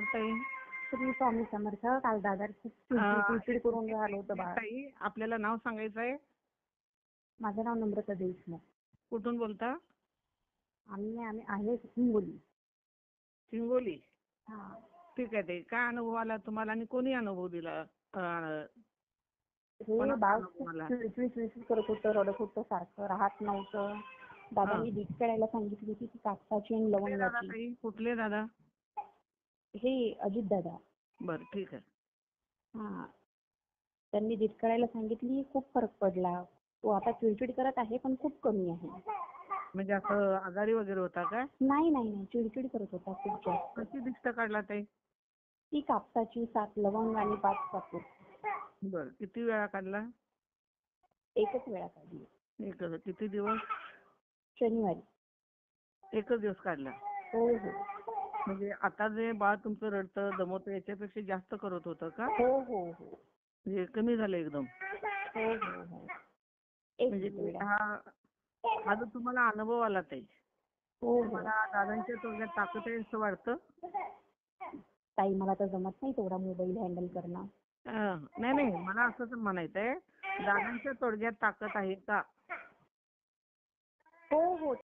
ताई. श्री स्वामी समर्थ. काल दादा खूप चिडचिड करून राहिलं होतं बाळ. ताई, आपल्याला नाव सांगायचं आहे. माझं नाव नम्रता देशमुख. कुठून बोलता? आम्ही आहे हिंगोली. हिंगोली. हा. ठीक आहे ताई. काय अनुभव आला तुम्हाला आणि कोणी अनुभव दिला? हे बाळ खूप चिडचिड करत होतं, रडत होतं, सारखं राहत नव्हतं. दादांनी भीक काढायला सांगितली होती, ती कापसाची आणि लवंगाची. कुठले दादा? हे अजित दादा. बरं, ठीक आहे. हा. त्यांनी भीक काढायला सांगितली, खूप फरक पडला. तो आता चिडचिड करत आहे, पण खूप कमी आहे. म्हणजे असं आजारी वगैरे होता काय? नाही, चिडचिड करत होता खूप जास्त. कशी दिष्ट काढला ताई? ती कापसाची 7 लवंग आणि 5 कापूर. बरं, किती वेळा काढला? एकच वेळा काढली. एकच. किती दिवस? शनिवारी. एकच दिवस काढला. हो. म्हणजे आता जे बाळ तुमचं रडतं, दमवतं, याच्यापेक्षा जास्त करत होतं का? हो. म्हणजे कमी झालं एकदम? हो. म्हणजे हा जो तुम्हाला अनुभव आला ताई, तुम्हाला दादांच्या तोंडात ताकद आहे असं वाटतं? ताई, मला तर जमत नाही तेवढा मोबाईल हँडल करणं. नाही, मला असं म्हणायचंय, दादांच्या तोडग्यात ताकद आहे का? हो.